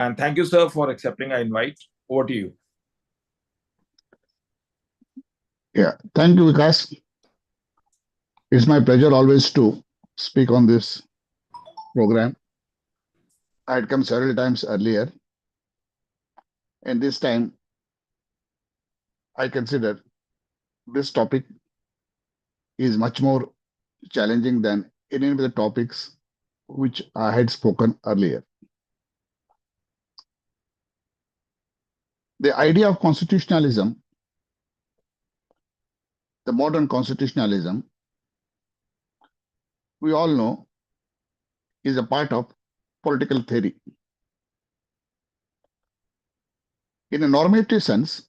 And thank you, sir, for accepting our invite. Over to you. Yeah, thank you, Vikas. It's my pleasure always to speak on this program. I had come several times earlier, and this time I consider this topic is much more challenging than any of the topics which I had spoken earlier. The idea of constitutionalism, the modern constitutionalism, we all know is a part of political theory. In a normative sense,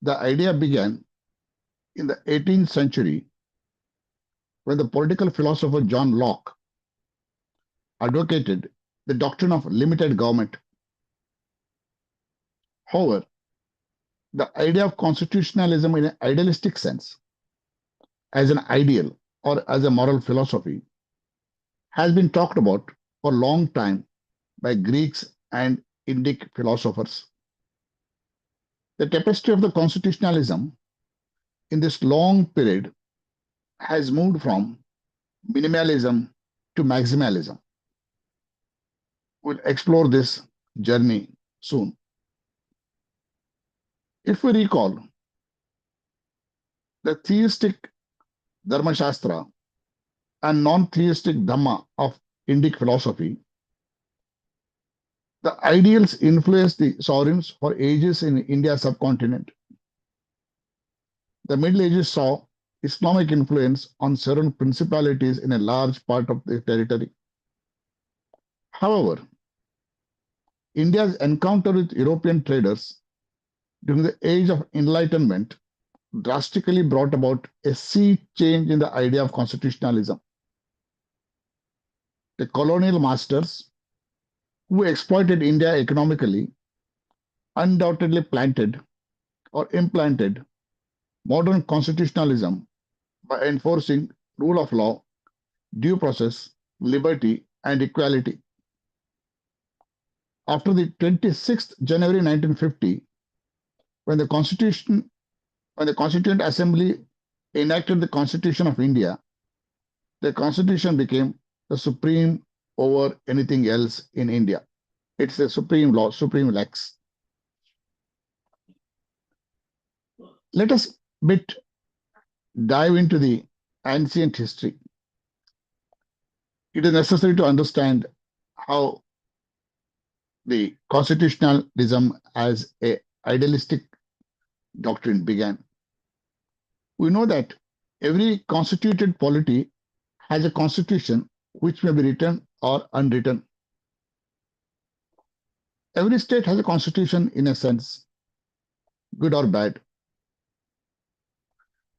the idea began in the 18th century when the political philosopher John Locke advocated the doctrine of limited government. However, the idea of constitutionalism in an idealistic sense, as an ideal or as a moral philosophy, has been talked about for a long time by Greeks and Indic philosophers. The tapestry of the constitutionalism in this long period has moved from minimalism to maximalism. We'll explore this journey soon. If we recall, the theistic Dharma Shastra and non-theistic Dhamma of Indic philosophy, the ideals influenced the sovereigns for ages in India's subcontinent. The Middle Ages saw Islamic influence on certain principalities in a large part of the territory. However, India's encounter with European traders during the Age of Enlightenment drastically brought about a sea change in the idea of constitutionalism. The colonial masters who exploited India economically undoubtedly planted or implanted modern constitutionalism by enforcing rule of law, due process, liberty, and equality. After the 26th January 1950, when the Constituent Assembly enacted the Constitution of India, the Constitution became the supreme over anything else in India. It's the supreme law, supreme lex. Let us bit dive into the ancient history. It is necessary to understand how the constitutionalism as a idealistic doctrine began. We know that every constituted polity has a constitution which may be written or unwritten. Every state has a constitution in a sense, good or bad.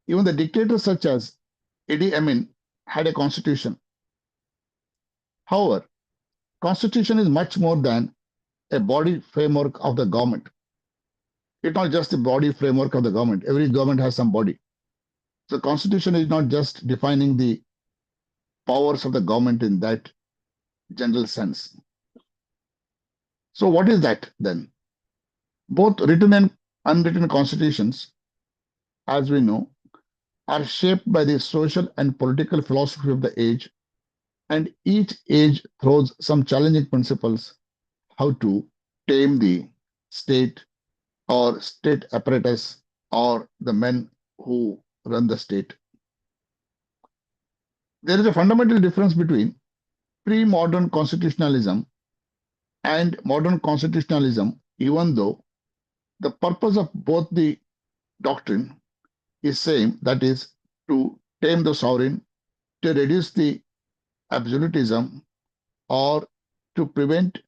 Even the dictators such as Idi Amin had a constitution. However, constitution is much more than a body framework of the government. It's not just the body framework of the government. Every government has some body. So constitution is not just defining the powers of the government in that general sense. So what is that then? Both written and unwritten constitutions, as we know, are shaped by the social and political philosophy of the age, and each age throws some challenging principles how to tame the state or state apparatus or the men who run the state. There is a fundamental difference between pre-modern constitutionalism and modern constitutionalism, even though the purpose of both the doctrine is same, that is to tame the sovereign, to reduce the absolutism, or to prevent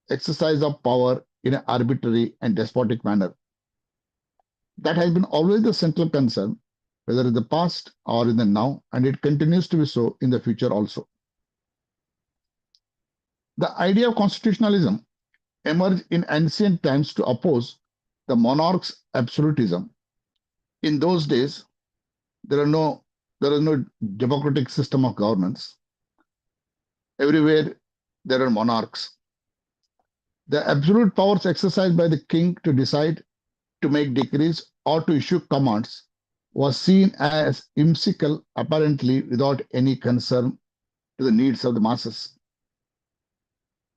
exercise of power in an arbitrary and despotic manner. That has been always the central concern, whether in the past or in the now, and it continues to be so in the future also. The idea of constitutionalism emerged in ancient times to oppose the monarch's absolutism. In those days, there is no democratic system of governance. Everywhere there are monarchs. The absolute powers exercised by the king to decide, to make decrees, or to issue commands was seen as whimsical, apparently without any concern to the needs of the masses.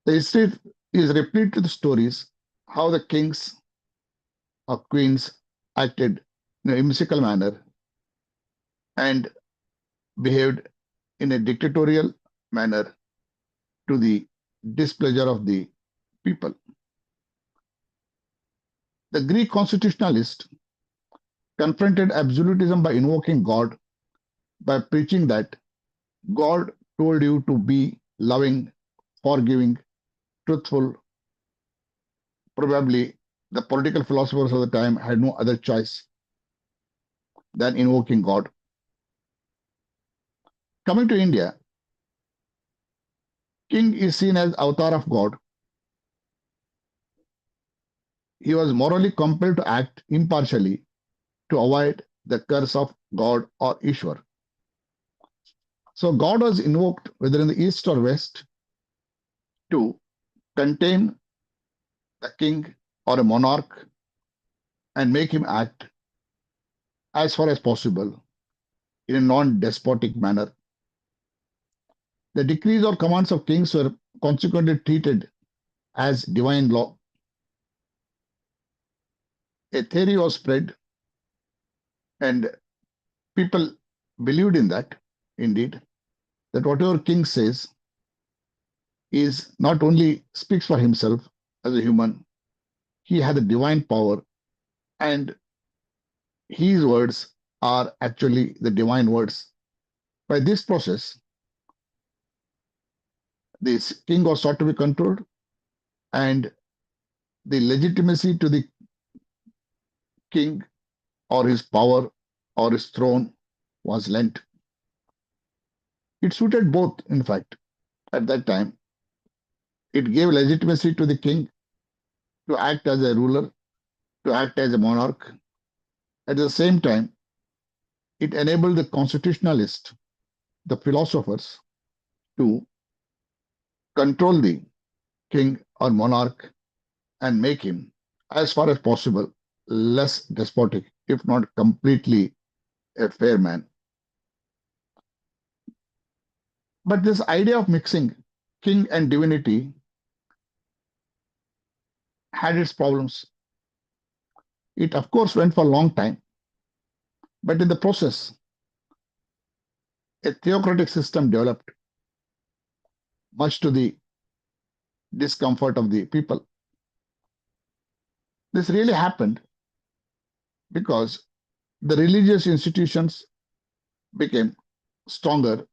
The history is replete with stories how the kings or queens acted in a whimsical manner and behaved in a dictatorial manner to the displeasure of the people. The Greek constitutionalists confronted absolutism by invoking God, by preaching that God told you to be loving, forgiving, truthful. Probably the political philosophers of the time had no other choice than invoking God. Coming to India, king is seen as avatar of God. He was morally compelled to act impartially to avoid the curse of God or Ishwar. So God was invoked, whether in the east or west, to contain the king or a monarch and make him act as far as possible in a non despotic manner. The decrees or commands of kings were consequently treated as divine law. A theory was spread, and people believed in that, indeed, that whatever king says is not only speaks for himself as a human, he has a divine power, and his words are actually the divine words. By this process, this king was sought to be controlled, and the legitimacy to the king or his power or his throne was lent. It suited both, in fact, at that time. It gave legitimacy to the king to act as a ruler, to act as a monarch. At the same time, it enabled the constitutionalists, the philosophers, to control the king or monarch and make him, as far as possible, less despotic, if not completely a fair man. But this idea of mixing king and divinity had its problems. It, of course, went for a long time, but in the process, a theocratic system developed, much to the discomfort of the people. This really happened because the religious institutions became stronger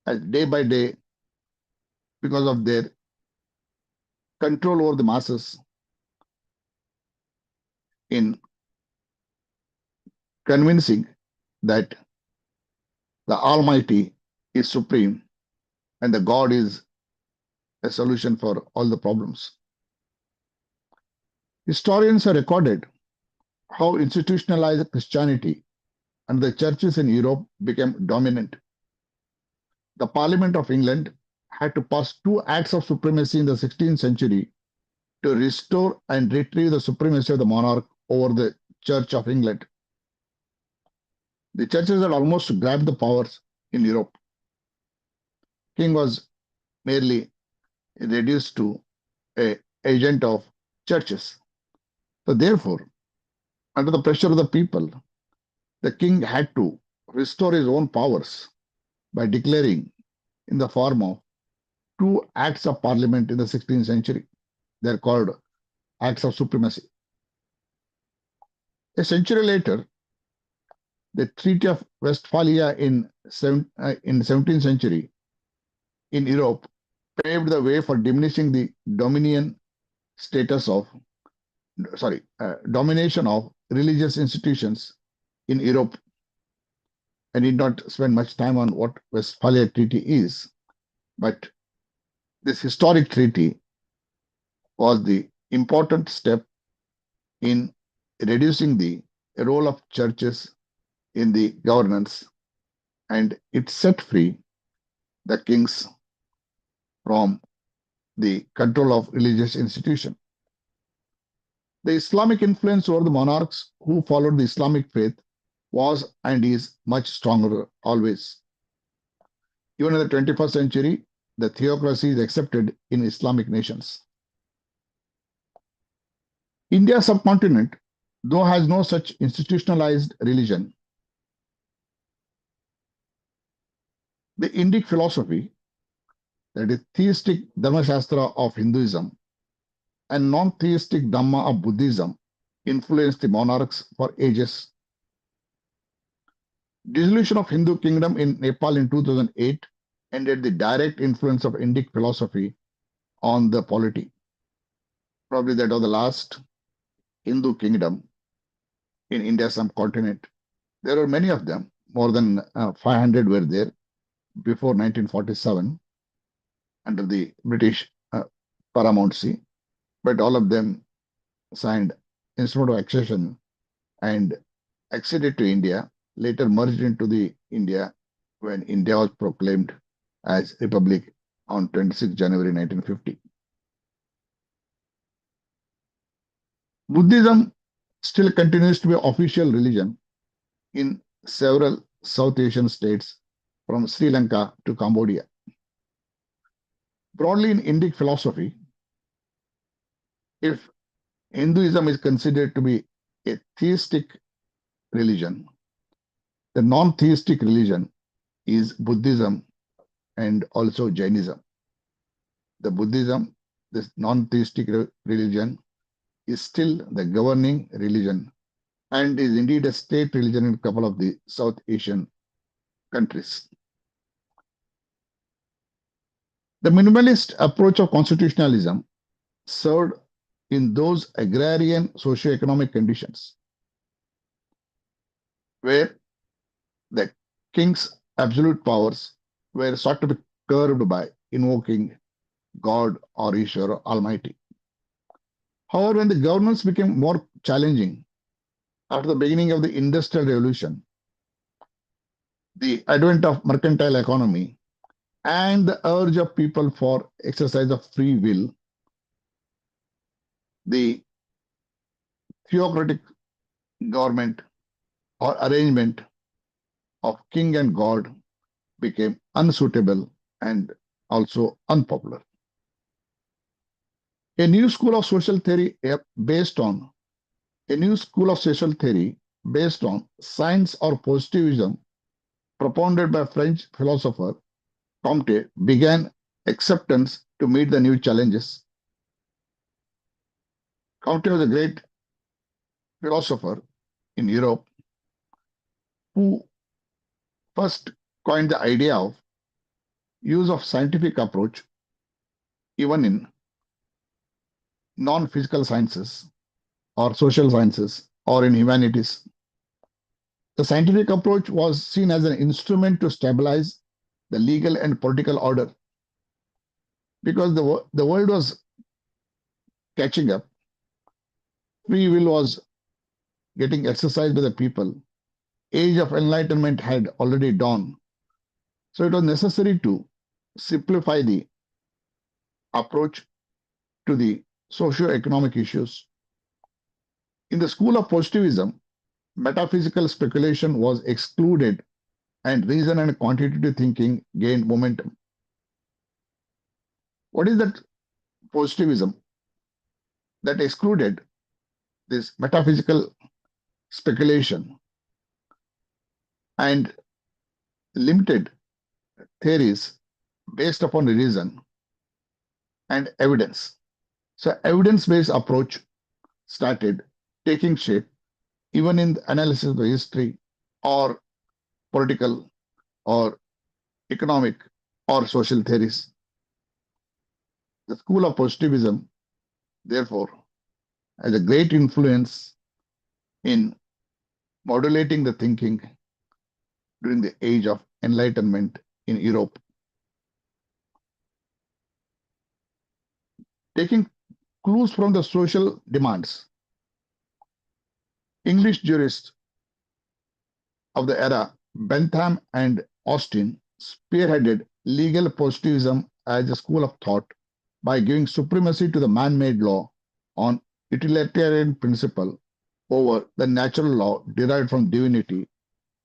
as day by day because of their control over the masses in convincing that the Almighty is supreme and the God is a solution for all the problems. Historians have recorded how institutionalized Christianity and the churches in Europe became dominant. The Parliament of England had to pass two acts of supremacy in the 16th century to restore and retrieve the supremacy of the monarch over the Church of England. The churches had almost grabbed the powers in Europe. King was merely reduced to an agent of churches. So therefore, under the pressure of the people, the king had to restore his own powers by declaring in the form of two acts of parliament in the 16th century. They're called acts of supremacy. A century later, the Treaty of Westphalia in 17th century in Europe paved the way for diminishing the domination of religious institutions in Europe. I need not spend much time on what Westphalia Treaty is, but this historic treaty was the important step in reducing the role of churches in the governance, and it set free the kings from the control of religious institution. The Islamic influence over the monarchs who followed the Islamic faith was and is much stronger always. Even in the 21st century, the theocracy is accepted in Islamic nations. India subcontinent, though has no such institutionalized religion, the Indic philosophy, that is theistic Dharma Shastra of Hinduism and non-theistic Dhamma of Buddhism, influenced the monarchs for ages. Dissolution of Hindu kingdom in Nepal in 2008 ended the direct influence of Indic philosophy on the polity. Probably that was the last Hindu kingdom in India subcontinent. There were many of them, more than 500 were there before 1947 under the British paramountcy, but all of them signed instrument of accession and acceded to India, later merged into the India when India was proclaimed as Republic on 26 January 1950. Buddhism still continues to be official religion in several South Asian states from Sri Lanka to Cambodia. Broadly in Indic philosophy, if Hinduism is considered to be a theistic religion, the non-theistic religion is Buddhism and also Jainism. The Buddhism, this non-theistic religion, is still the governing religion and is indeed a state religion in a couple of the South Asian countries. The minimalist approach of constitutionalism served in those agrarian socio-economic conditions where the king's absolute powers were sought to be curbed by invoking God or Ishvara or Almighty. However, when the governance became more challenging after the beginning of the Industrial Revolution, the advent of mercantile economy, and the urge of people for exercise of free will, the theocratic government or arrangement of king and god became unsuitable and also unpopular. A new school of social theory based on science or positivism propounded by French philosopher Comte began acceptance to meet the new challenges. Comte was a great philosopher in Europe who first coined the idea of use of scientific approach even in non-physical sciences or social sciences or in humanities. The scientific approach was seen as an instrument to stabilize the legal and political order because the world was catching up. Free will was getting exercised by the people. Age of enlightenment had already dawned. So it was necessary to simplify the approach to the socio-economic issues. In the school of positivism, metaphysical speculation was excluded and reason and quantitative thinking gained momentum. What is that positivism that excluded this metaphysical speculation and limited theories based upon reason and evidence? So evidence-based approach started taking shape even in the analysis of the history or political or economic or social theories. The school of positivism, therefore, has a great influence in modulating the thinking during the age of enlightenment in Europe. Taking clues from the social demands, English jurists of the era, Bentham and Austin, spearheaded legal positivism as a school of thought by giving supremacy to the man-made law on utilitarian principle over the natural law derived from divinity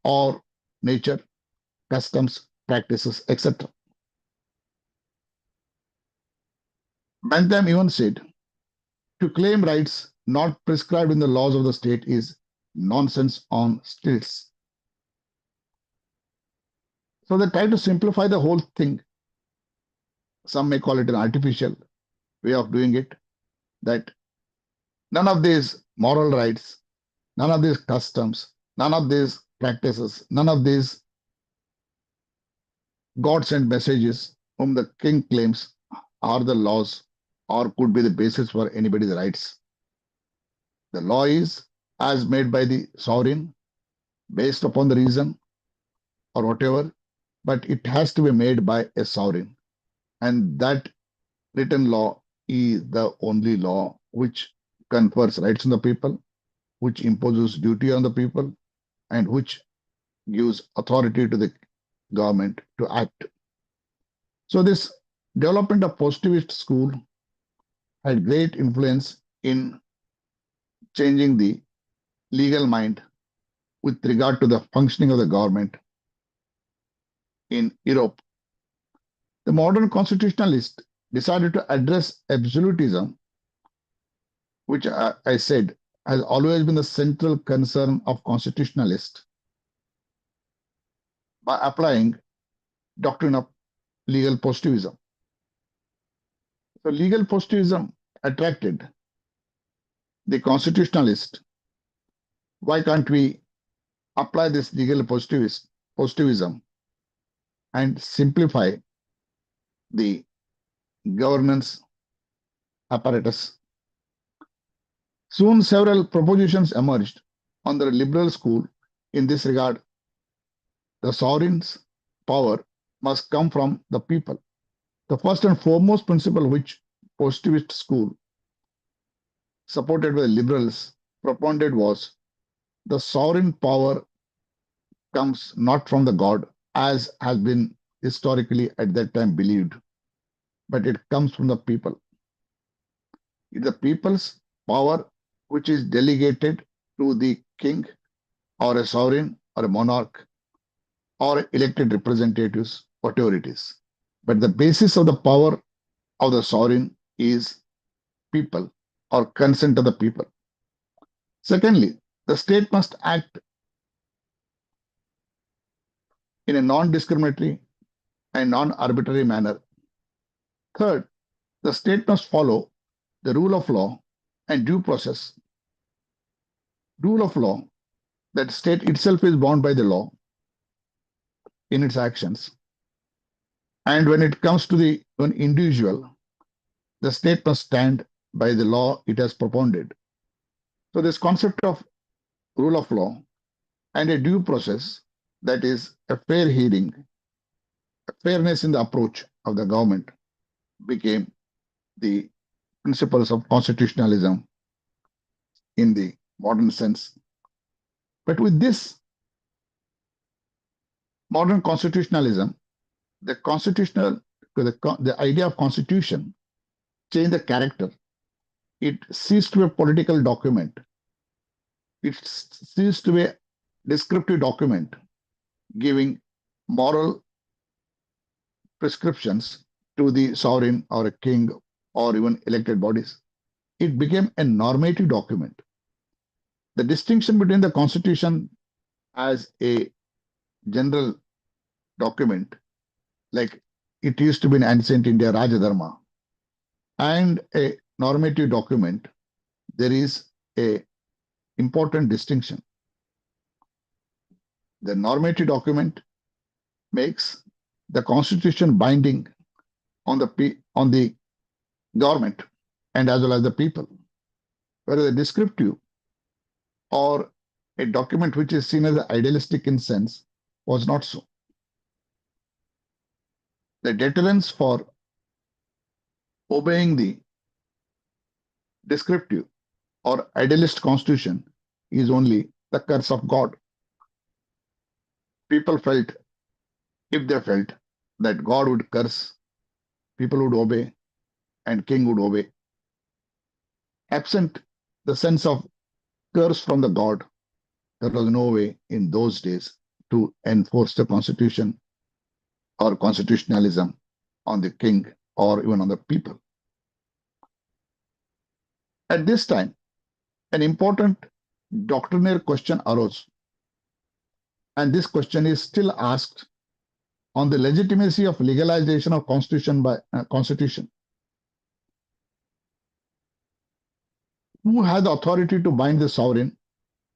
or nature, customs, practices, etc. Bentham even said, to claim rights not prescribed in the laws of the state is nonsense on stilts. So they try to simplify the whole thing. Some may call it an artificial way of doing it, that none of these moral rights, none of these customs, none of these practices, none of these God sent messages whom the king claims are the laws or could be the basis for anybody's rights. The law is as made by the sovereign based upon the reason or whatever, but it has to be made by a sovereign. And that written law is the only law which confers rights on the people, which imposes duty on the people, and which gives authority to the government to act. So this development of positivist school had great influence in changing the legal mind with regard to the functioning of the government in Europe. The modern constitutionalist decided to address absolutism, which I said has always been the central concern of constitutionalists, by applying doctrine of legal positivism. So legal positivism attracted the constitutionalist. Why can't we apply this legal positivism and simplify the governance apparatus? Soon several propositions emerged on the liberal school in this regard. The sovereign's power must come from the people. The first and foremost principle which positivist school, supported by the liberals, propounded was the sovereign power comes not from the God, as has been historically at that time believed, but it comes from the people. It's the people's power which is delegated to the king or a sovereign or a monarch or elected representatives, whatever it is. But the basis of the power of the sovereign is people or consent of the people. Secondly, the state must act in a non-discriminatory and non-arbitrary manner. Third, the state must follow the rule of law and due process. Rule of law, that state itself is bound by the law in its actions. And when it comes to an individual, the state must stand by the law it has propounded. So this concept of rule of law and a due process, that is a fair hearing, a fairness in the approach of the government, became the principles of constitutionalism in the modern sense. But with this modern constitutionalism, the idea of constitution changed the character. It ceased to be a political document. It ceased to be a descriptive document giving moral prescriptions to the sovereign or a king or even elected bodies. It became a normative document. The distinction between the constitution as a general document, like it used to be in ancient India, Rajadharma, and a normative document, there is a important distinction. The normative document makes the constitution binding on the government and as well as the people, whereas a descriptive or a document which is seen as idealistic in sense was not so. The deterrence for obeying the descriptive or idealist constitution is only the curse of God. People felt, if they felt that God would curse, people would obey. and king would obey. Absent the sense of curse from the god, there was no way in those days to enforce the constitution or constitutionalism on the king or even on the people. At this time, an important doctrinal question arose, and this question is still asked on the legitimacy of legalization of constitution. Who had the authority to bind the sovereign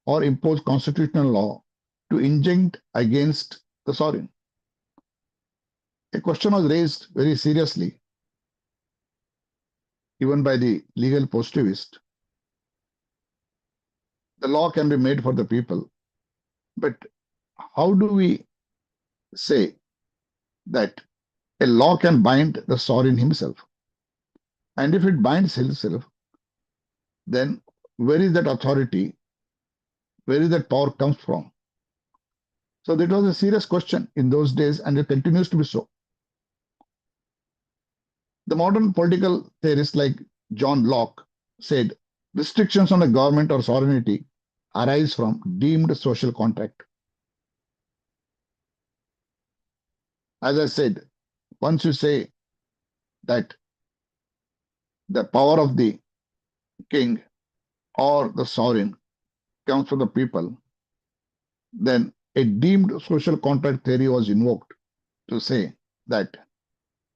or impose constitutional law to injunct against the sovereign? A question was raised very seriously, even by the legal positivist. The law can be made for the people, but how do we say that a law can bind the sovereign himself? And if it binds himself, then where is that authority? Where is that power comes from? So that was a serious question in those days, and it continues to be so. The modern political theorists like John Locke said restrictions on the government or sovereignty arise from deemed social contract. As I said, once you say that the power of the king or the sovereign comes from the people, then a deemed social contract theory was invoked to say that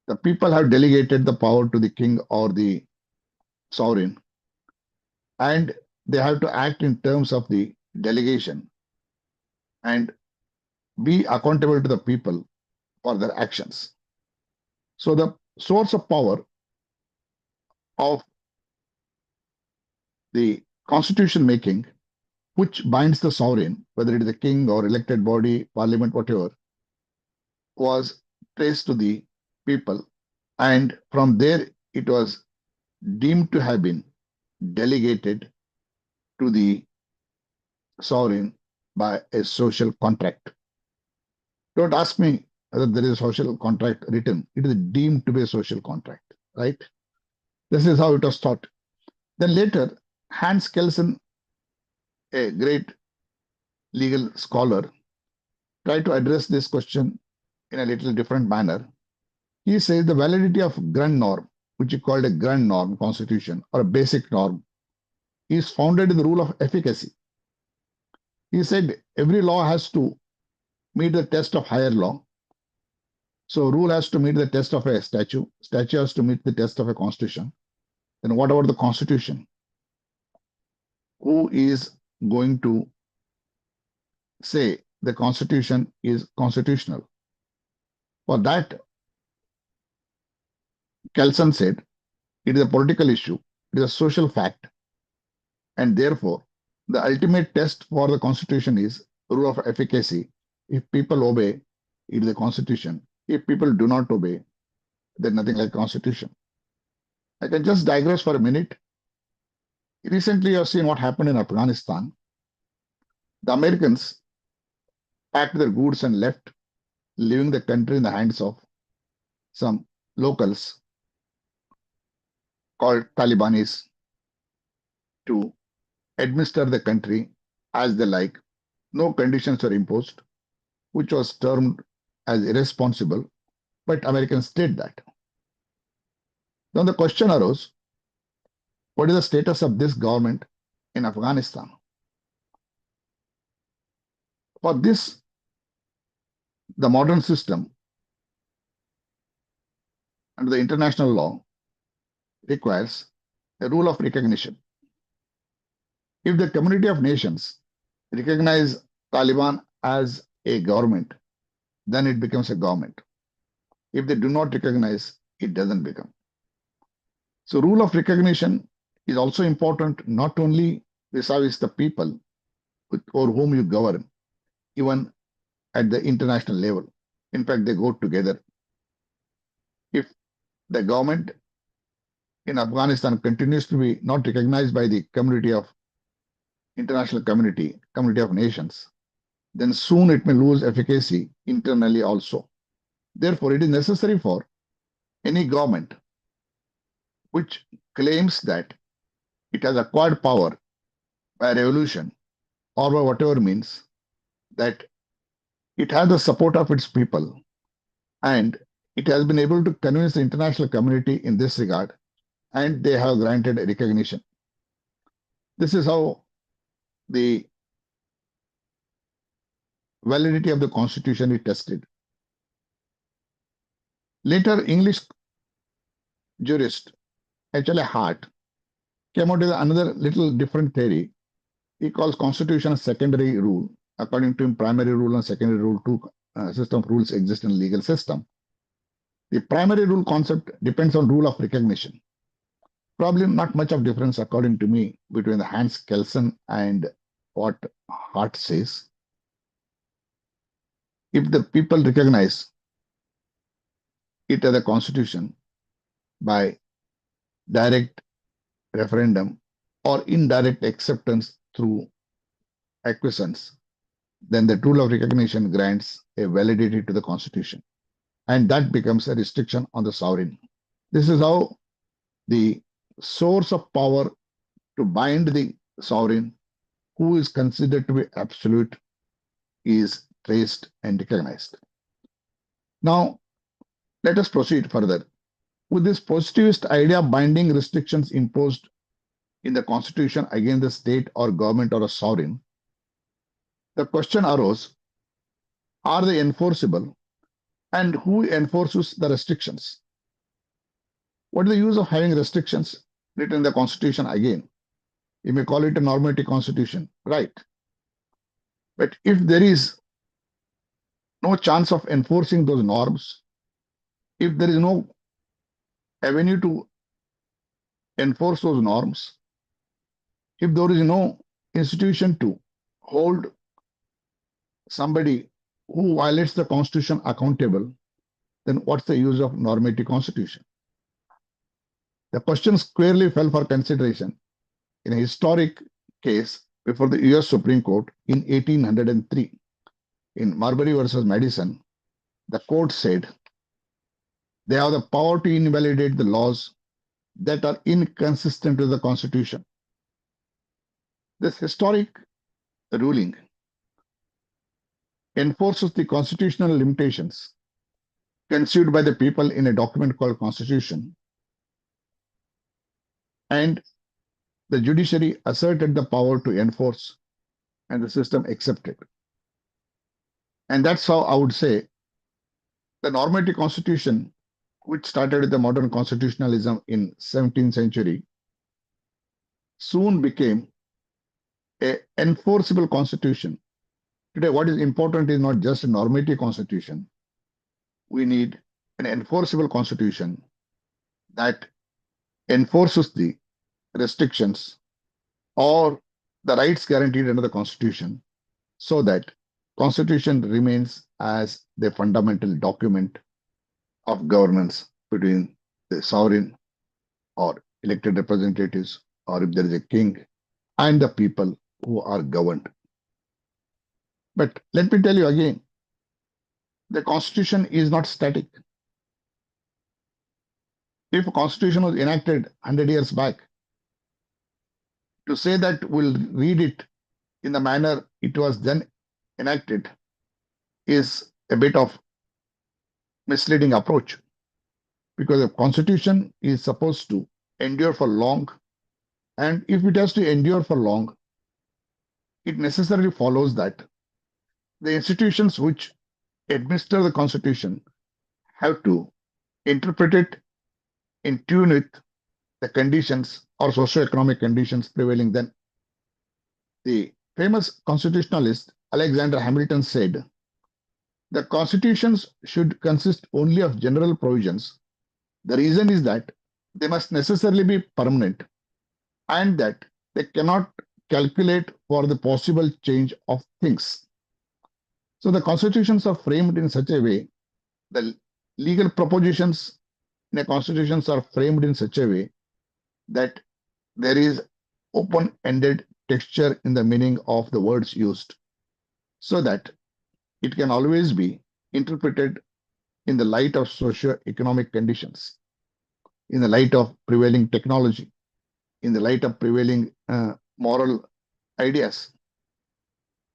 the people have delegated the power to the king or the sovereign, and they have to act in terms of the delegation and be accountable to the people for their actions. So the source of power of the constitution making, which binds the sovereign, whether it is a king or elected body, parliament, whatever, was traced to the people. And from there, it was deemed to have been delegated to the sovereign by a social contract. Don't ask me whether there is a social contract written. It is deemed to be a social contract, right? This is how it was thought. Then later, Hans Kelsen, a great legal scholar, tried to address this question in a little different manner. He says the validity of grand norm, which is called a grand norm constitution or a basic norm, is founded in the rule of efficacy. He said every law has to meet the test of higher law. So rule has to meet the test of a statute. Statute has to meet the test of a constitution. Then what about the constitution? Who is going to say the constitution is constitutional? For that, Kelsen said it is a political issue, it is a social fact, and therefore the ultimate test for the constitution is rule of efficacy. If people obey, it is a constitution. If people do not obey, then nothing like constitution. I can just digress for a minute. Recently, you have seen what happened in Afghanistan. The Americans packed their goods and left, leaving the country in the hands of some locals called Talibanis to administer the country as they like. No conditions were imposed, which was termed as irresponsible, but Americans did that. Then the question arose, what is the status of this government in Afghanistan? For this, the modern system under the international law requires a rule of recognition. If the community of nations recognize Taliban as a government, then it becomes a government. If they do not recognize, it doesn't become. So rule of recognition is also important not only vis-a-vis the people or whom you govern, even at the international level. In fact, they go together. If the government in Afghanistan continues to be not recognized by the community of international community of nations, then soon it may lose efficacy internally also. Therefore, it is necessary for any government which claims that it has acquired power by revolution or by whatever means, that it has the support of its people, and it has been able to convince the international community in this regard, and they have granted recognition. This is how the validity of the constitution is tested. Later, English jurist H.L. Hart came out with another little different theory. He calls constitution a secondary rule. According to him, primary rule and secondary rule, two system of rules exist in legal system. The primary rule concept depends on rule of recognition. Probably not much of difference, according to me, between the Hans Kelsen and what Hart says. If the people recognize it as a constitution by direct referendum or indirect acceptance through acquiescence, then the rule of recognition grants a validity to the constitution, and that becomes a restriction on the sovereign. This is how the source of power to bind the sovereign, who is considered to be absolute, is traced and recognized. Now, let us proceed further. With this positivist idea of binding restrictions imposed in the constitution against the state or government or a sovereign, the question arose, are they enforceable, and who enforces the restrictions? What is the use of having restrictions written in the constitution again? You may call it a normative constitution, right? But if there is no chance of enforcing those norms, if there is no avenue to enforce those norms, if there is no institution to hold somebody who violates the constitution accountable, then what's the use of normative constitution? The question squarely fell for consideration in a historic case before the US Supreme Court in 1803. In Marbury versus Madison, the court said they have the power to invalidate the laws that are inconsistent with the Constitution. This historic ruling enforces the constitutional limitations conceived by the people in a document called Constitution, and the judiciary asserted the power to enforce, and the system accepted. And that's how I would say the normative constitution, which started with the modern constitutionalism in 17th century, soon became an enforceable constitution. Today, what is important is not just a normative constitution. We need an enforceable constitution that enforces the restrictions or the rights guaranteed under the constitution, so that constitution remains as the fundamental document of governance between the sovereign or elected representatives, or if there is a king, and the people who are governed. But let me tell you again, the constitution is not static. If a constitution was enacted 100 years back, to say that we'll read it in the manner it was then enacted is a bit of misleading approach, because the constitution is supposed to endure for long, and if it has to endure for long, it necessarily follows that the institutions which administer the constitution have to interpret it in tune with the conditions or socio-economic conditions prevailing then. The famous constitutionalist Alexander Hamilton said, the constitutions should consist only of general provisions. The reason is that they must necessarily be permanent, and that they cannot calculate for the possible change of things. So the constitutions are framed in such a way, the legal propositions in a constitutions are framed in such a way that there is open-ended texture in the meaning of the words used, so that it can always be interpreted in the light of socio-economic conditions. in the light of prevailing technology, in the light of prevailing moral ideas.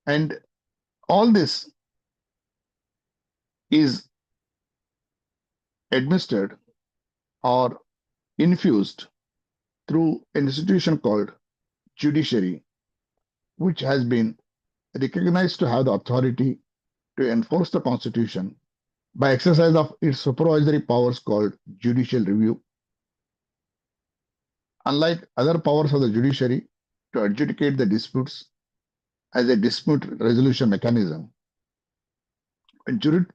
And all this is administered or infused through an institution called judiciary, which has been recognized to have the authority to enforce the Constitution by exercise of its supervisory powers called judicial review. Unlike other powers of the judiciary to adjudicate the disputes as a dispute resolution mechanism,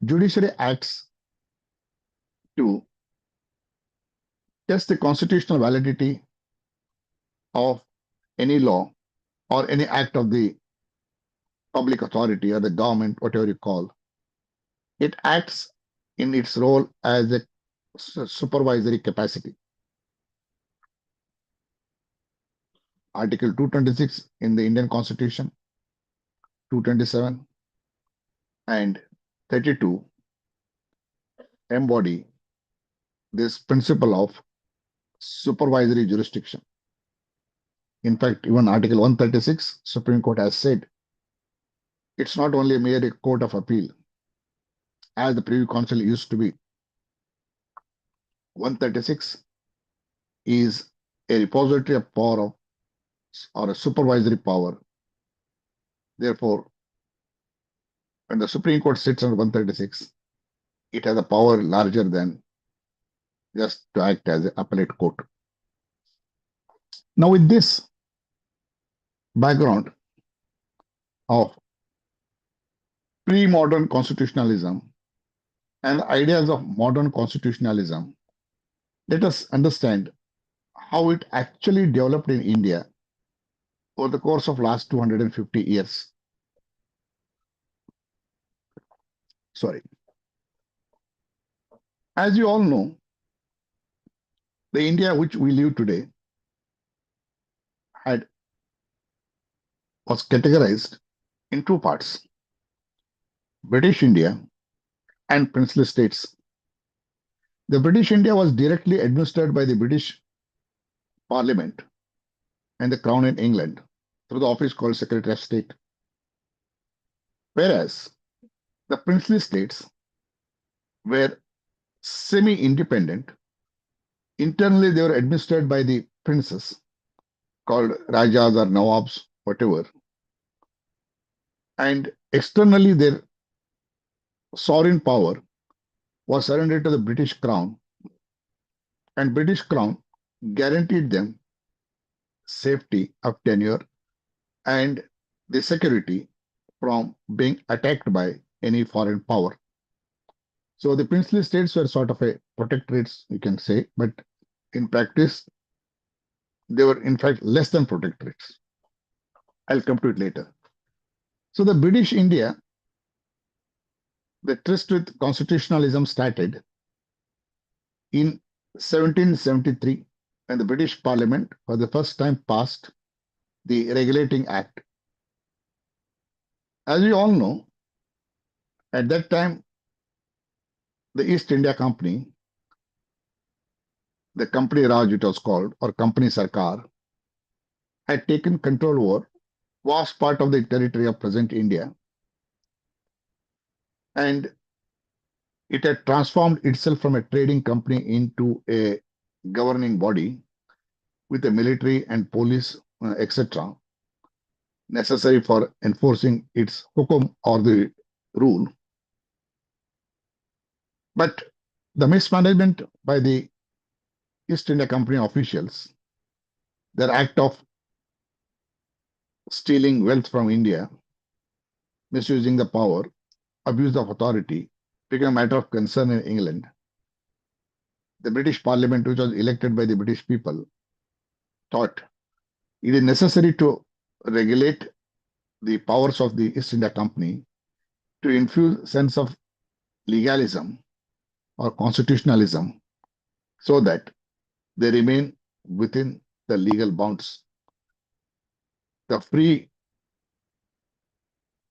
judiciary acts to test the constitutional validity of any law or any act of the public authority or the government, whatever you call. It acts in its role as a supervisory capacity. Article 226 in the Indian Constitution, 227 and 32 embody this principle of supervisory jurisdiction. In fact, even Article 136, Supreme Court has said, it's not only a mere court of appeal, as the Privy Council used to be. 136 is a repository of power of, or a supervisory power. Therefore, when the Supreme Court sits on 136, it has a power larger than just to act as an appellate court. Now, with this background of pre-modern constitutionalism and the ideas of modern constitutionalism, let us understand how it actually developed in India over the course of last 250 years. Sorry. As you all know, the India which we live today was categorized in two parts: British India and princely states. The British India was directly administered by the British Parliament and the Crown in England through the office called Secretary of State. Whereas the princely states were semi-independent. Internally, they were administered by the princes called Rajas or Nawabs, whatever. And externally, their sovereign power was surrendered to the British Crown, and British Crown guaranteed them safety of tenure and the security from being attacked by any foreign power. So the princely states were sort of a protectorates, you can say, but in practice, they were in fact less than protectorates. I'll come to it later. So the British India, the tryst with constitutionalism started in 1773 when the British Parliament for the first time passed the Regulating Act. As you all know, at that time, the East India Company, the Company Raj it was called, or Company Sarkar, had taken control over vast part of the territory of present India, and it had transformed itself from a trading company into a governing body with a military and police, etc., necessary for enforcing its hukum or the rule. But the mismanagement by the East India Company officials, their act of stealing wealth from India, misusing the power, abuse of authority, became a matter of concern in England. The British Parliament, which was elected by the British people, thought it is necessary to regulate the powers of the East India Company to infuse sense of legalism or constitutionalism so that they remain within the legal bounds. The free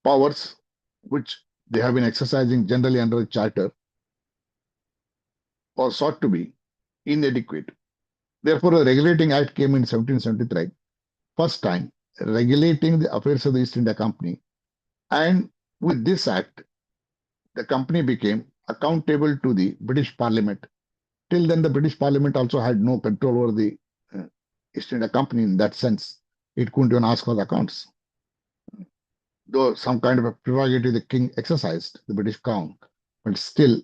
powers which they have been exercising generally under the Charter was sought to be inadequate Therefore, the Regulating Act came in 1773, first time regulating the affairs of the East India Company. And with this act, the company became accountable to the British Parliament. Till then, the British Parliament also had no control over the uh, East India Company in that sense. It couldn't even ask for the accounts, though some kind of a prerogative the king exercised, the British crown. But still,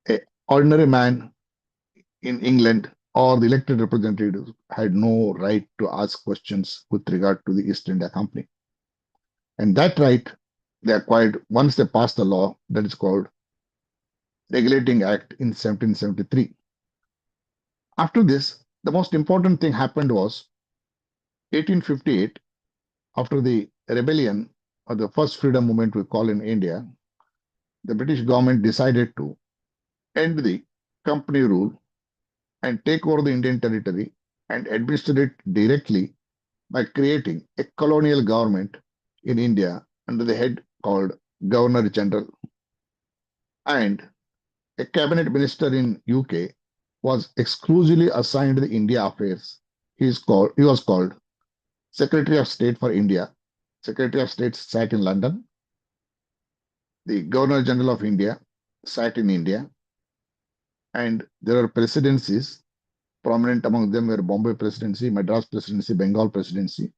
a ordinary man in England or the elected representatives had no right to ask questions with regard to the East India Company. And that right they acquired once they passed the law that is called Regulating Act in 1773. After this, the most important thing happened was 1858, after the rebellion or the first freedom movement we call in India, the British government decided to end the company rule and take over the Indian territory and administer it directly by creating a colonial government in India under the head called Governor General. And a cabinet minister in UK was exclusively assigned the India affairs. He was called Secretary of State for India. Secretary of State sat in London. The Governor General of India sat in India. And there are presidencies. Prominent among them were Bombay Presidency, Madras Presidency, Bengal Presidency.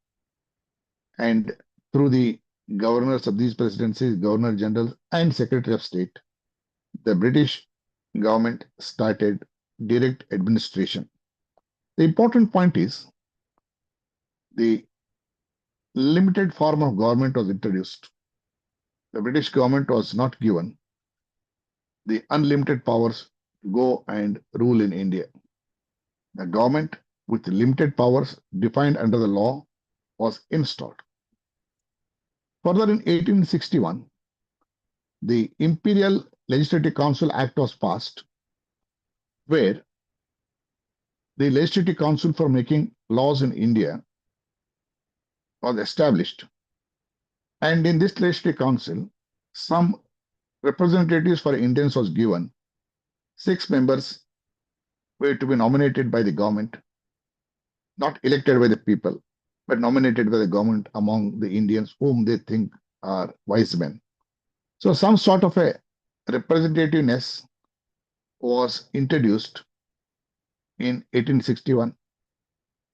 And through the governors of these presidencies, Governor General and Secretary of State, the British government started direct administration. The important point is the limited form of government was introduced. The British government was not given the unlimited powers to go and rule in India. The government with limited powers defined under the law was installed. Further, in 1861, the Imperial Legislative Council Act was passed, where the Legislative Council for making laws in India was established. And in this Legislative Council, some representatives for Indians was given. 6 members were to be nominated by the government, not elected by the people, but nominated by the government among the Indians whom they think are wise men. So some sort of a representativeness was introduced in 1861.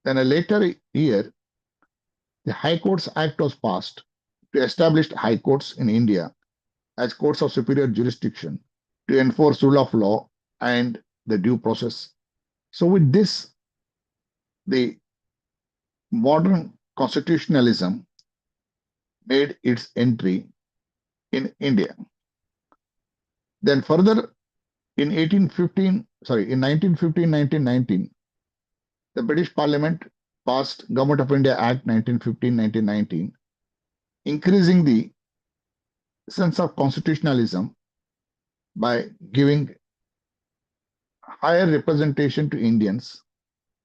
Then a later year, the High Courts Act was passed to establish high courts in India as courts of superior jurisdiction to enforce rule of law and the due process. So with this, the modern constitutionalism made its entry in India. Then further, in 1915-1919, the British Parliament passed Government of India Act 1915-1919, increasing the sense of constitutionalism by giving higher representation to Indians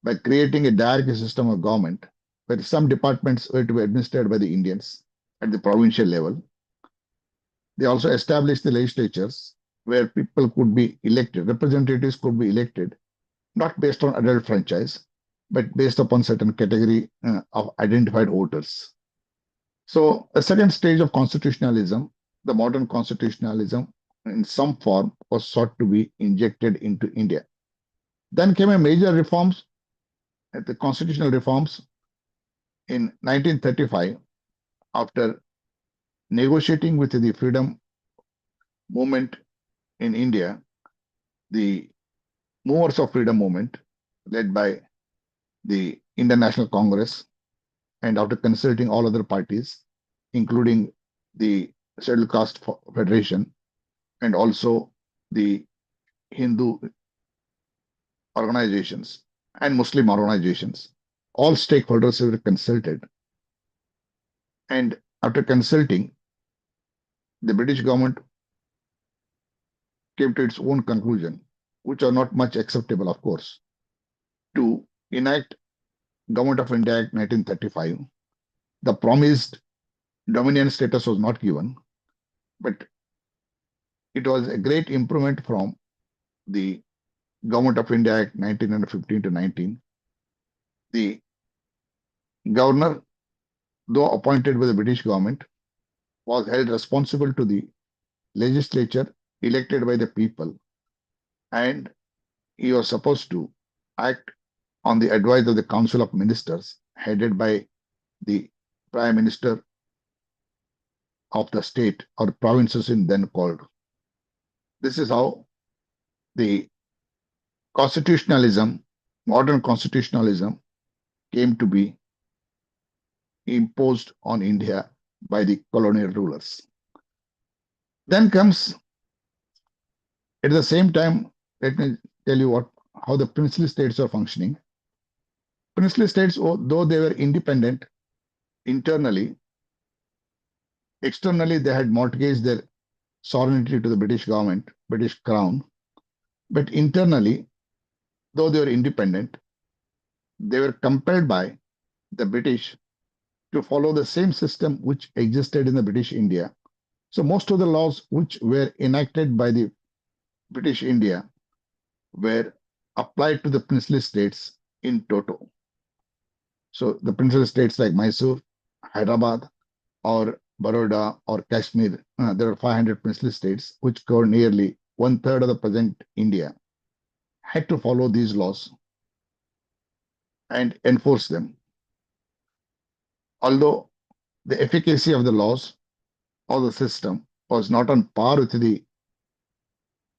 by creating a direct system of government where some departments were to be administered by the Indians at the provincial level. They also established the legislatures where people could be elected, representatives could be elected, not based on adult franchise, but based upon certain category of identified voters. So a second stage of constitutionalism, the modern constitutionalism, in some form was sought to be injected into India. Then came a major reforms, the constitutional reforms in 1935, after negotiating with the freedom movement in India, the movers of freedom movement led by the Indian National Congress, and after consulting all other parties, including the Scheduled Caste Federation and also the Hindu organizations and Muslim organizations, all stakeholders were consulted. And after consulting, the British government came to its own conclusion, which are not much acceptable, of course, to enact Government of India Act 1935. The promised dominion status was not given, but it was a great improvement from the Government of India Act 1915 to 19, The governor, though appointed by the British government, was held responsible to the legislature elected by the people, and he was supposed to act on the advice of the Council of Ministers, headed by the Prime Minister of the state or provinces in then called. This is how the constitutionalism, modern constitutionalism, came to be imposed on India by the colonial rulers. Then comes at the same time, let me tell you how the princely states are functioning. Princely states, though they were independent internally, externally they had mortgaged their sovereignty to the British government, British crown. But internally, though they were independent, they were compelled by the British to follow the same system which existed in the British India. So most of the laws which were enacted by the British India were applied to the princely states in toto. So the princely states like Mysore, Hyderabad, or Baroda or Kashmir, there are 500 princely states which cover nearly one third of the present India, had to follow these laws and enforce them. Although the efficacy of the laws or the system was not on par with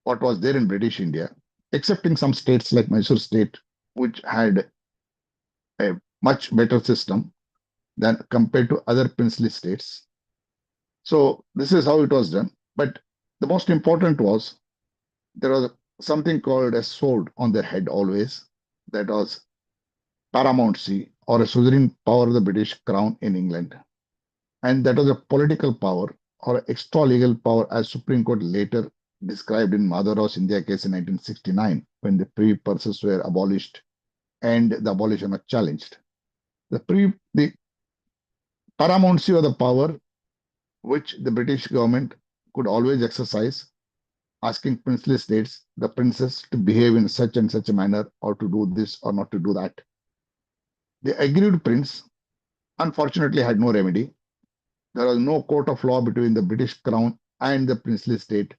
what was there in British India, excepting some states like Mysore state, which had a much better system than compared to other princely states. So this is how it was done. But the most important was there was something called a sword on their head always, that was paramountcy or a suzerain power of the British crown in England. And that was a political power or extra legal power, as Supreme Court later described in Madhurao's India case in 1969, when the privy purses were abolished and the abolition was challenged. The paramountcy of the power which the British government could always exercise, asking princely states, the princes, to behave in such and such a manner or to do this or not to do that. The aggrieved prince, unfortunately, had no remedy. There was no court of law between the British crown and the princely state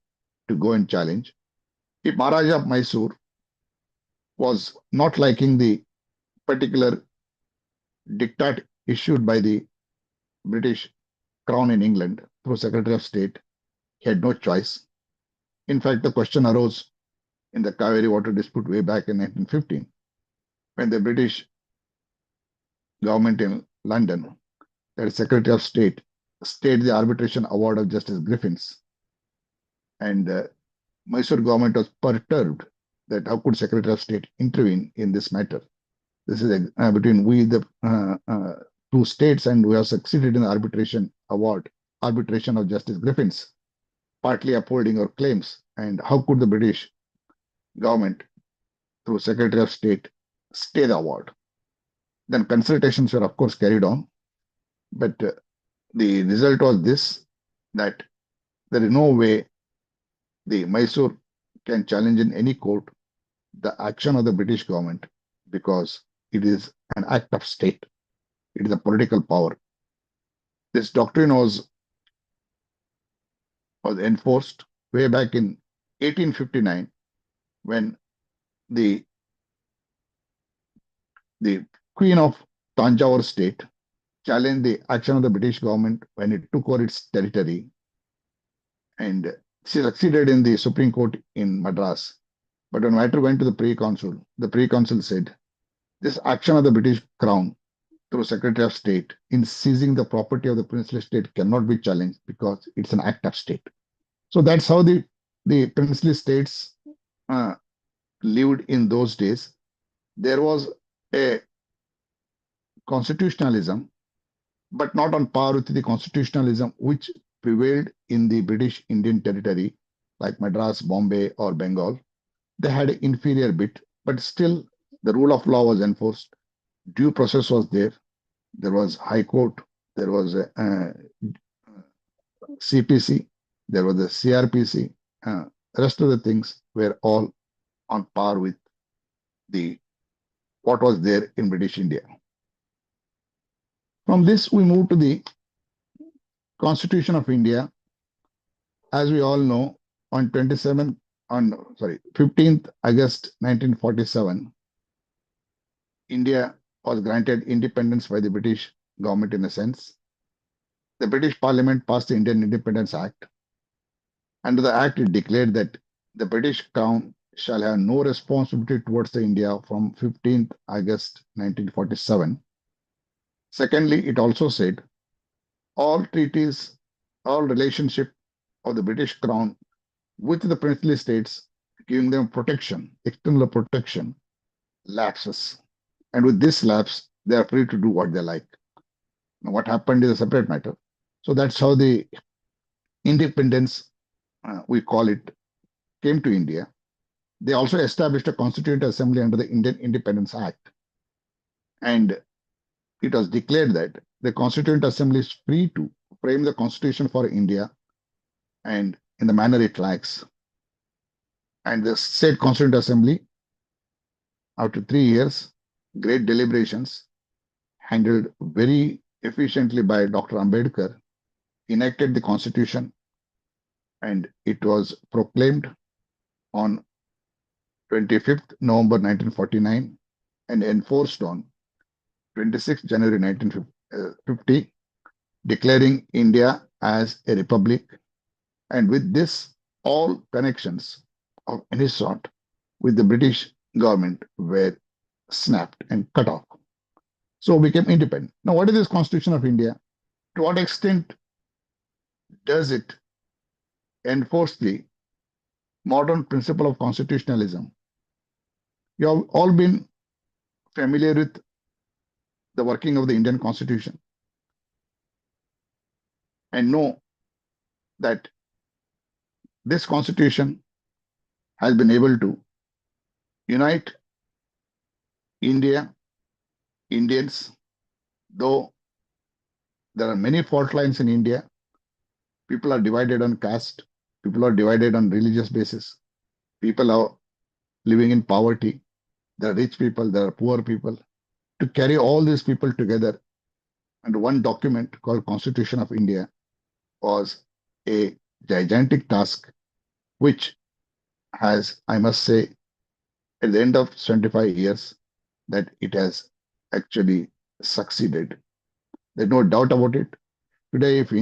to go and challenge. If Maharaja of Mysore was not liking the particular diktat issued by the British crown in England through Secretary of State, he had no choice. In fact, the question arose in the Kaveri water dispute way back in 1915, when the British government in London, that is Secretary of State, stayed the arbitration award of Justice Griffiths. And Mysore government was perturbed that how could Secretary of State intervene in this matter. This is between we, the two states, and we have succeeded in the arbitration of Justice Griffiths, partly upholding our claims. And how could the British government, through Secretary of State, stay the award? Then consultations were, of course, carried on. But the result was this, that there is no way the Mysore can challenge in any court the action of the British government, because it is an act of state. It is a political power. This doctrine was enforced way back in 1859, when the Queen of Tanjore state challenged the action of the British government when it took over its territory. And she succeeded in the Supreme Court in Madras. But when matter went to the Pre-Council said, this action of the British Crown through Secretary of State in seizing the property of the princely state cannot be challenged because it's an act of state. So that's how the princely states lived in those days. There was a constitutionalism, but not on par with the constitutionalism which prevailed in the British Indian territory, like Madras, Bombay, or Bengal. They had an inferior bit, but still the rule of law was enforced. Due process was there. There was High Court. There was a CPC. There was a CRPC. The rest of the things were all on par with the what was there in British India. From this, we move to the Constitution of India. As we all know, on 15th August 1947, India was granted independence by the British government in a sense. The British Parliament passed the Indian Independence Act. Under the Act, it declared that the British Crown shall have no responsibility towards the India from 15th August 1947. Secondly, it also said all treaties, all relationship of the British Crown with the princely states, giving them protection, external protection, lapses. And with this lapse, they are free to do what they like. Now, what happened is a separate matter. So that's how the independence, we call it, came to India. They also established a constituent assembly under the Indian Independence Act. And it was declared that the constituent assembly is free to frame the constitution for India and in the manner it likes. And the said constituent assembly, after 3 years, great deliberations, handled very efficiently by Dr. Ambedkar, enacted the constitution, and it was proclaimed on 25th November 1949 and enforced on 26th January 1950, declaring India as a republic. And with this, all connections of any sort with the British government were snapped and cut off. So became independent. Now, what is this Constitution of India? To what extent does it enforce the modern principle of constitutionalism? You have all been familiar with the working of the Indian Constitution and know that this Constitution has been able to unite India, Indians, though there are many fault lines in India. People are divided on caste, people are divided on religious basis, people are living in poverty, there are rich people, there are poor people. To carry all these people together under one document called Constitution of India was a gigantic task, which has, I must say, at the end of 75 years, that it has actually succeeded. There's no doubt about it. Today, if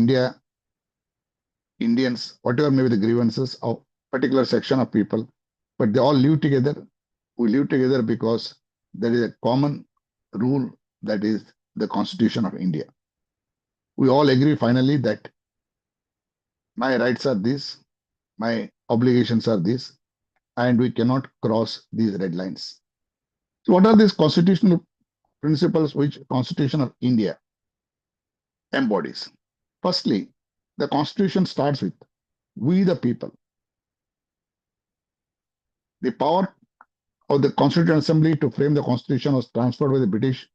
Indians, whatever may be the grievances of particular section of people, but they all live together. We live together because there is a common rule, that is the Constitution of India. We all agree finally that my rights are these, my obligations are these, and we cannot cross these red lines. So what are these constitutional principles which Constitution of India embodies? Firstly, the Constitution starts with we the people. The power of the Constituent Assembly to frame the Constitution was transferred by the British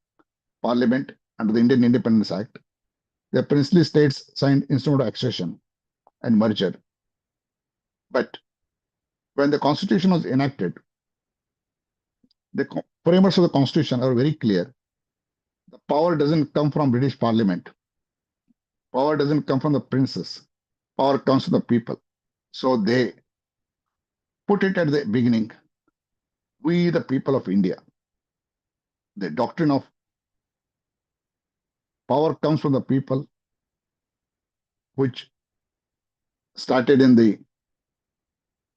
Parliament under the Indian Independence Act. The princely states signed instrument of accession and merger. But when the Constitution was enacted, the framers of the Constitution are very clear. The power doesn't come from British Parliament. Power doesn't come from the princes. Power comes from the people. So they put it at the beginning, we the people of India. The doctrine of power comes from the people, which started in the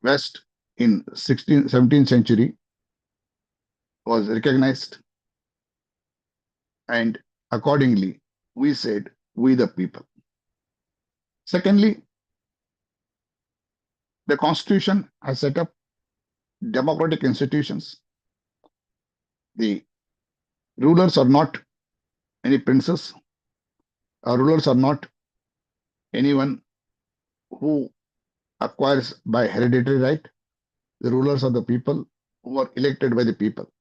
West in 17th century, was recognized, and accordingly, we said, we the people. Secondly, the Constitution has set up democratic institutions. The rulers are not any princes. Our rulers are not anyone who acquires by hereditary right. The rulers are the people who are elected by the people.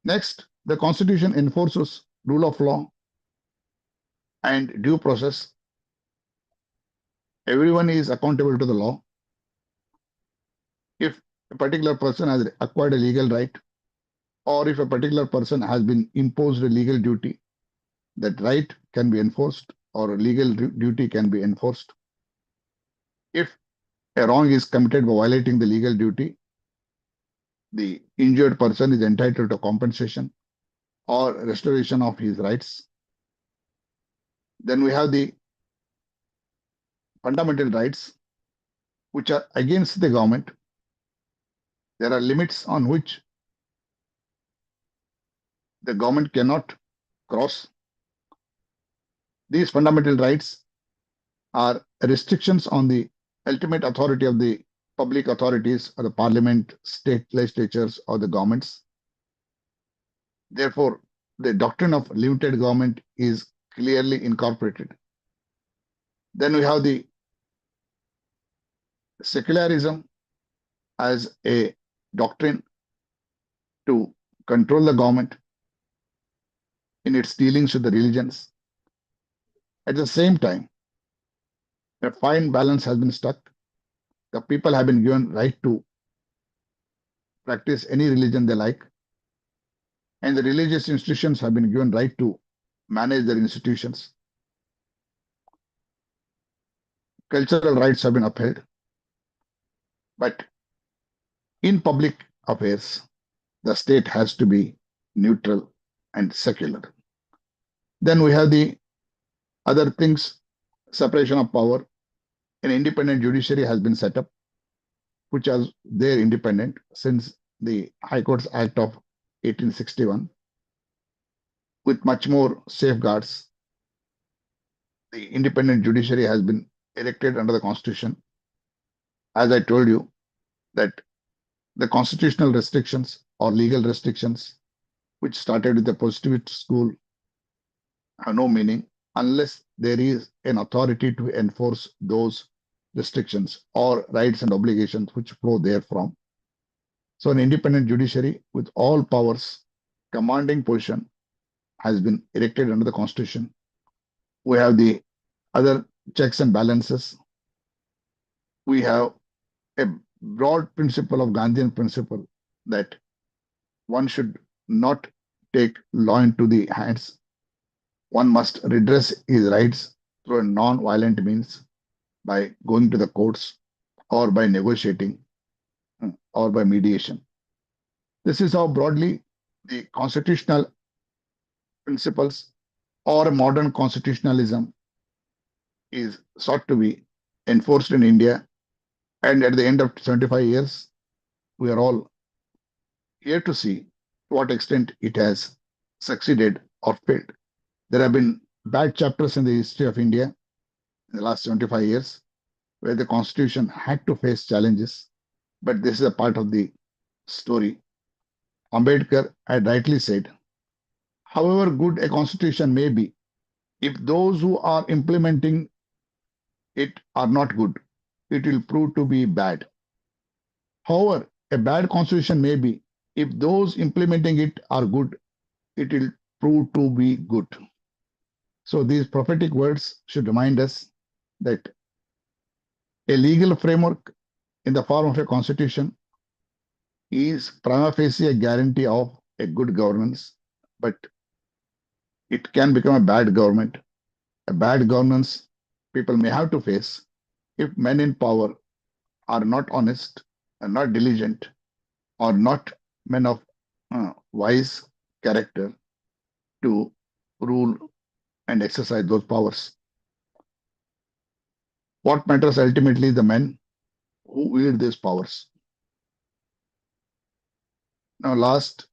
Next, the Constitution enforces rule of law and due process. Everyone is accountable to the law. If a particular person has acquired a legal right, or if a particular person has been imposed a legal duty, that right can be enforced or a legal duty can be enforced. If a wrong is committed by violating the legal duty, the injured person is entitled to compensation or restoration of his rights. Then we have the fundamental rights, which are against the government. There are limits on which the government cannot cross. These fundamental rights are restrictions on the ultimate authority of the public authorities or the parliament, state legislatures, or the governments. Therefore, the doctrine of limited government is clearly incorporated. Then we have the secularism as a doctrine to control the government in its dealings with the religions. At the same time, a fine balance has been struck. The people have been given right to practice any religion they like, and the religious institutions have been given right to manage their institutions. Cultural rights have been upheld, but in public affairs, the state has to be neutral and secular. Then we have the other things, separation of power. An independent judiciary has been set up, which is there independent since the High Courts Act of 1861, with much more safeguards. The independent judiciary has been erected under the Constitution. As I told you, that the constitutional restrictions or legal restrictions, which started with the positivist school, have no meaning unless there is an authority to enforce those restrictions or rights and obligations which flow therefrom. So, an independent judiciary with all powers, commanding position, has been erected under the Constitution. We have the other checks and balances. We have a broad principle of Gandhian principle that one should not take law into the hands. One must redress his rights through a non-violent means by going to the courts or by negotiating or by mediation. This is how broadly the constitutional principles or modern constitutionalism is sought to be enforced in India. And at the end of 75 years, we are all here to see to what extent it has succeeded or failed. There have been bad chapters in the history of India in the last 75 years where the constitution had to face challenges, but this is a part of the story. Ambedkar had rightly said, however good a constitution may be, if those who are implementing it are not good, it will prove to be bad. However, a bad constitution may be, if those implementing it are good, it will prove to be good. So these prophetic words should remind us that a legal framework in the form of a constitution is prima facie a guarantee of a good governance, but it can become a bad government. A bad governance people may have to face if men in power are not honest and not diligent or not men of wise character to rule and exercise those powers. What matters ultimately the men who wield these powers. Now, last,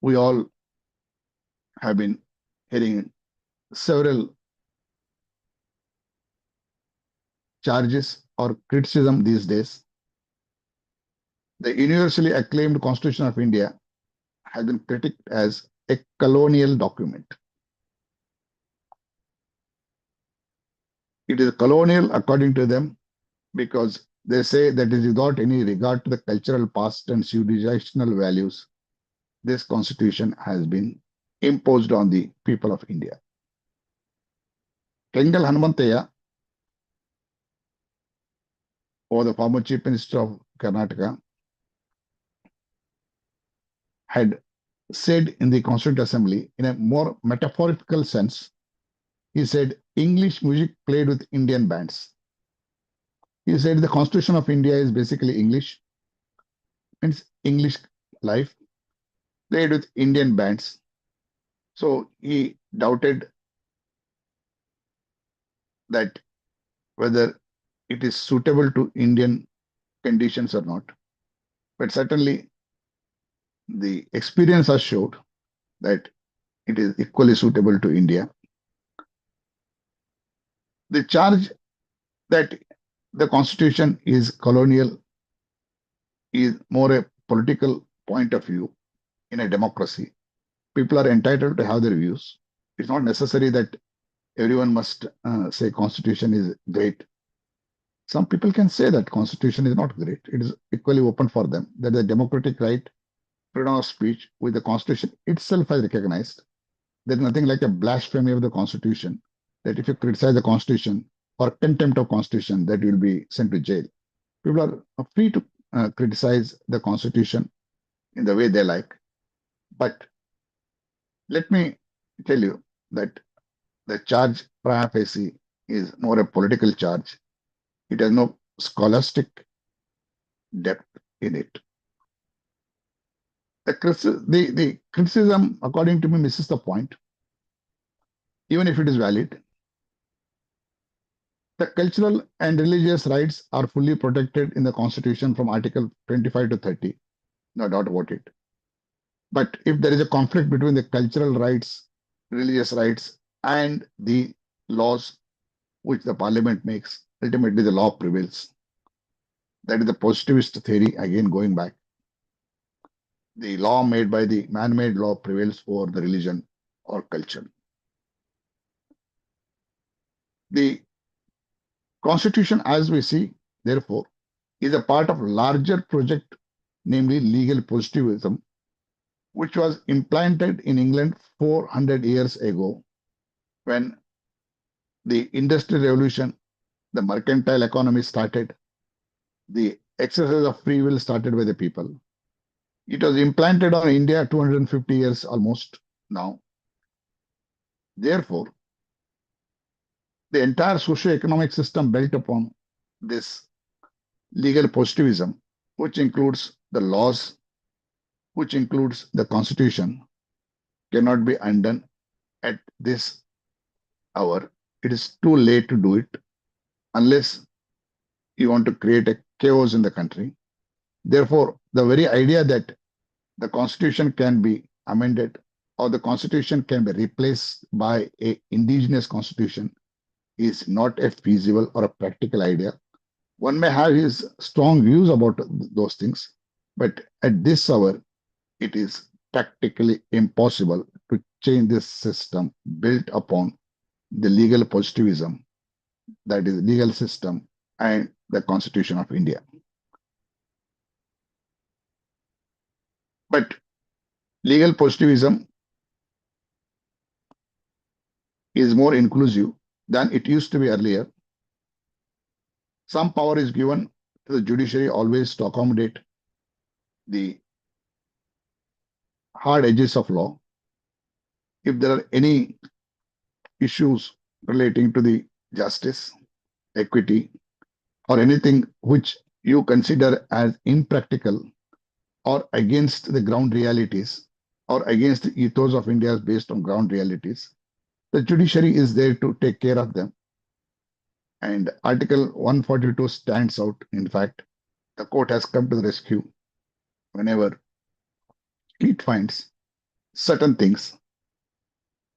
we all have been hearing several charges or criticism these days. The universally acclaimed Constitution of India has been critiqued as a colonial document. It is colonial according to them because they say that it is without any regard to the cultural past and civilizational values. This constitution has been imposed on the people of India. Kengal Hanumanteya or the former Chief Minister of Karnataka, had said in the Constituent Assembly in a more metaphorical sense. He said English music played with Indian bands. He said the Constitution of India is basically English, means English life played with Indian bands. So he doubted that whether it is suitable to Indian conditions or not. But certainly the experience has showed that it is equally suitable to India. The charge that the Constitution is colonial is more a political point of view in a democracy. People are entitled to have their views. It's not necessary that everyone must say Constitution is great. Some people can say that Constitution is not great. It is equally open for them. That the democratic right, freedom of speech, with the Constitution itself has recognized. There is nothing like a blasphemy of the Constitution. That if you criticize the Constitution or contempt of Constitution, that you will be sent to jail. People are free to criticize the Constitution in the way they like. But let me tell you that the charge prima facie is more a political charge. It has no scholastic depth in it. The criticism, according to me, misses the point. Even if it is valid, the cultural and religious rights are fully protected in the Constitution from Article 25 to 30. No doubt about it. But if there is a conflict between the cultural rights, religious rights, and the laws which the parliament makes, ultimately the law prevails. That is the positivist theory, again going back. The law made by the man-made law prevails over the religion or culture. The Constitution, as we see, therefore, is a part of a larger project, namely legal positivism, which was implanted in England 400 years ago when the Industrial Revolution, the mercantile economy started, the exercise of free will started by the people. It was implanted on India 250 years almost now. Therefore, the entire socio-economic system built upon this legal positivism, which includes the laws, which includes the Constitution, cannot be undone at this hour. It is too late to do it unless you want to create a chaos in the country. Therefore, the very idea that the Constitution can be amended or the Constitution can be replaced by a indigenous Constitution is not a feasible or a practical idea. One may have his strong views about those things, but at this hour, it is practically impossible to change this system built upon the legal positivism, that is, legal system and the Constitution of India. But legal positivism is more inclusive than it used to be earlier. Some power is given to the judiciary always to accommodate the hard edges of law. If there are any issues relating to the justice, equity, or anything which you consider as impractical or against the ground realities or against the ethos of India based on ground realities, the judiciary is there to take care of them. And Article 142 stands out. In fact, the court has come to the rescue whenever it finds certain things.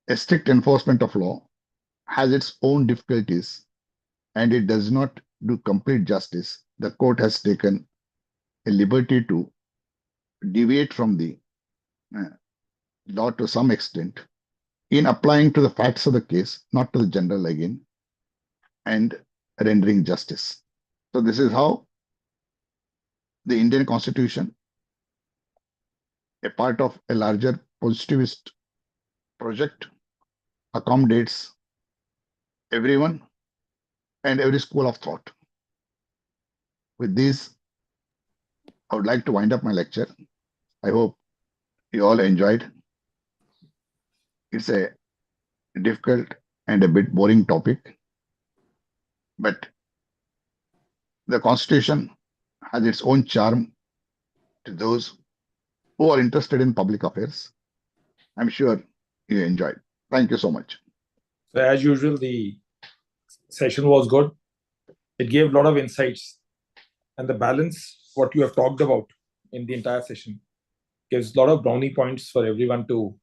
A strict enforcement of law has its own difficulties and it does not do complete justice. The court has taken a liberty to deviate from the law to some extent in applying to the facts of the case, not to the general again, and rendering justice. So this is how the Indian Constitution, a part of a larger positivist project, accommodates everyone and every school of thought. With this, I would like to wind up my lecture. I hope you all enjoyed. It's a difficult and a bit boring topic, but the Constitution has its own charm to those who are interested in public affairs. I'm sure you enjoyed. Thank you so much. So as usual, the session was good. It gave a lot of insights, and the balance, what you have talked about in the entire session, gives a lot of brownie points for everyone to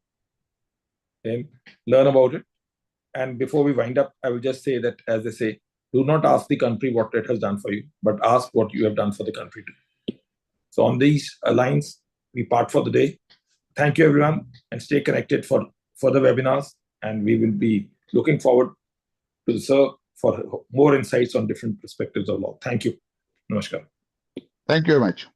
learn about it. And before we wind up, I will just say that, as they say, do not ask the country what it has done for you, but ask what you have done for the country too. So on these lines, we part for the day. Thank you, everyone, and stay connected for further webinars. And we will be looking forward to the sir for more insights on different perspectives of law. Thank you. Namaskar. Thank you very much.